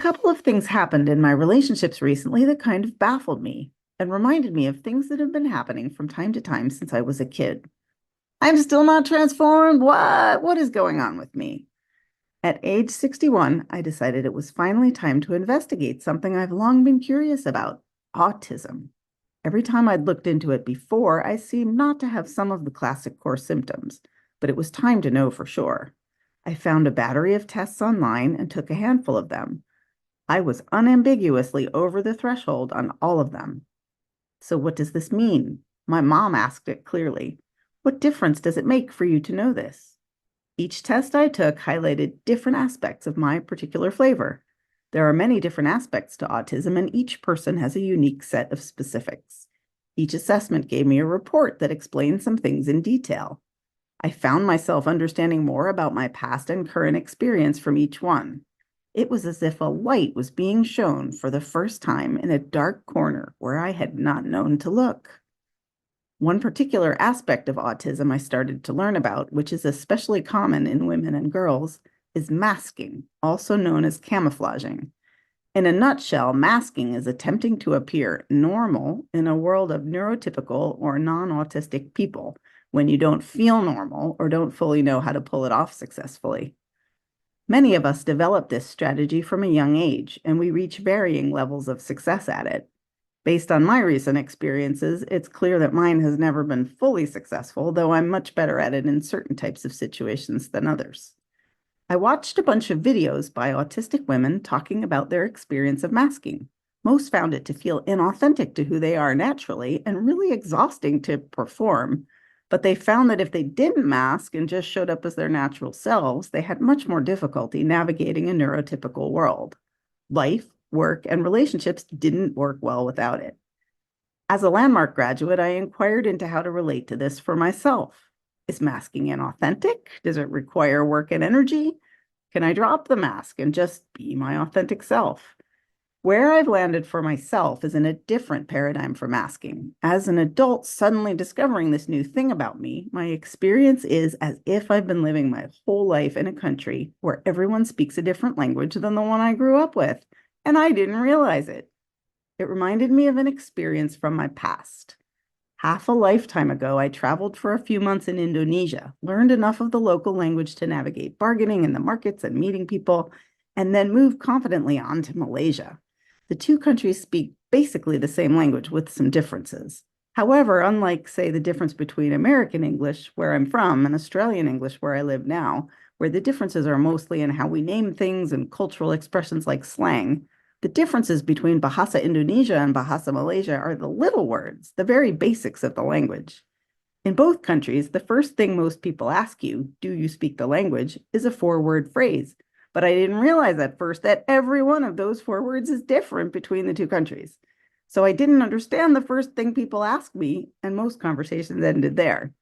couple of things happened in my relationships recently that kind of baffled me and reminded me of things that have been happening from time to time since I was a kid. I'm still not transformed. What? What is going on with me? At age 61, I decided it was finally time to investigate something I've long been curious about: autism. Every time I'd looked into it before, I seemed not to have some of the classic core symptoms, but it was time to know for sure. I found a battery of tests online and took a handful of them. I was unambiguously over the threshold on all of them. So, what does this mean? My mom asked it clearly. What difference does it make for you to know this? Each test I took highlighted different aspects of my particular flavor. There are many different aspects to autism, and each person has a unique set of specifics. Each assessment gave me a report that explained some things in detail. I found myself understanding more about my past and current experience from each one. It was as if a light was being shown for the first time in a dark corner where I had not known to look. One particular aspect of autism I started to learn about, which is especially common in women and girls, is masking, also known as camouflaging. In a nutshell, masking is attempting to appear normal in a world of neurotypical or non-autistic people when you don't feel normal or don't fully know how to pull it off successfully. Many of us develop this strategy from a young age, and we reach varying levels of success at it. Based on my recent experiences, it's clear that mine has never been fully successful, though I'm much better at it in certain types of situations than others. I watched a bunch of videos by autistic women talking about their experience of masking. Most found it to feel inauthentic to who they are naturally and really exhausting to perform. But they found that if they didn't mask and just showed up as their natural selves, they had much more difficulty navigating a neurotypical world. Life, work, and relationships didn't work well without it. As a Landmark graduate, I inquired into how to relate to this for myself. Is masking inauthentic? Does it require work and energy? Can I drop the mask and just be my authentic self? Where I've landed for myself is in a different paradigm for masking. As an adult suddenly discovering this new thing about me, my experience is as if I've been living my whole life in a country where everyone speaks a different language than the one I grew up with, and I didn't realize it. It reminded me of an experience from my past. Half a lifetime ago, I traveled for a few months in Indonesia, learned enough of the local language to navigate bargaining in the markets and meeting people, and then moved confidently on to Malaysia. The two countries speak basically the same language with some differences. However, unlike, say, the difference between American English, where I'm from, and Australian English, where I live now, where the differences are mostly in how we name things and cultural expressions like slang, the differences between Bahasa Indonesia and Bahasa Malaysia are the little words, the very basics of the language. In both countries, the first thing most people ask you, do you speak the language, is a four-word phrase. But I didn't realize at first that every one of those four words is different between the two countries. So I didn't understand the first thing people asked me, and most conversations ended there.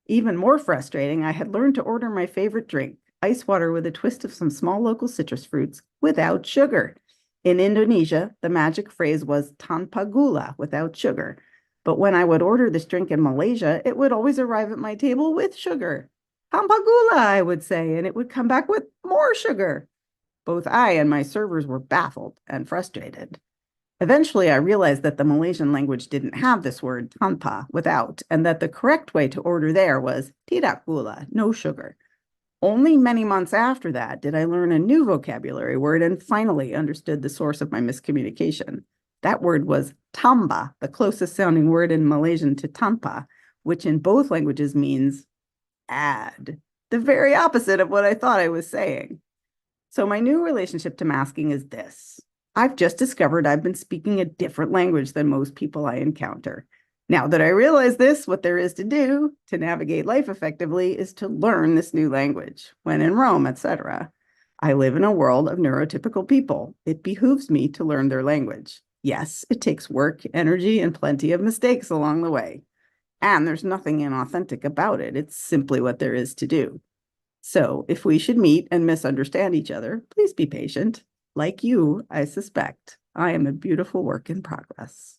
Even more frustrating, I had learned to order my favorite drink, ice water with a twist of some small local citrus fruits, without sugar. In Indonesia, the magic phrase was tanpa gula, without sugar. But when I would order this drink in Malaysia, it would always arrive at my table with sugar. Tanpa gula, I would say, and it would come back with more sugar. Both I and my servers were baffled and frustrated. Eventually, I realized that the Malaysian language didn't have this word tanpa, without, and that the correct way to order there was tidak gula, no sugar. Only many months after that did I learn a new vocabulary word and finally understood the source of my miscommunication. That word was tamba, the closest sounding word in Malaysian to tanpa, which in both languages means add, the very opposite of what I thought I was saying. So my new relationship to masking is this. I've just discovered I've been speaking a different language than most people I encounter. Now that I realize this, what there is to do to navigate life effectively is to learn this new language. When in Rome, etc. I live in a world of neurotypical people. It behooves me to learn their language. Yes, it takes work, energy, and plenty of mistakes along the way. And there's nothing inauthentic about it. It's simply what there is to do. So if we should meet and misunderstand each other, please be patient. Like you, I suspect I am a beautiful work in progress.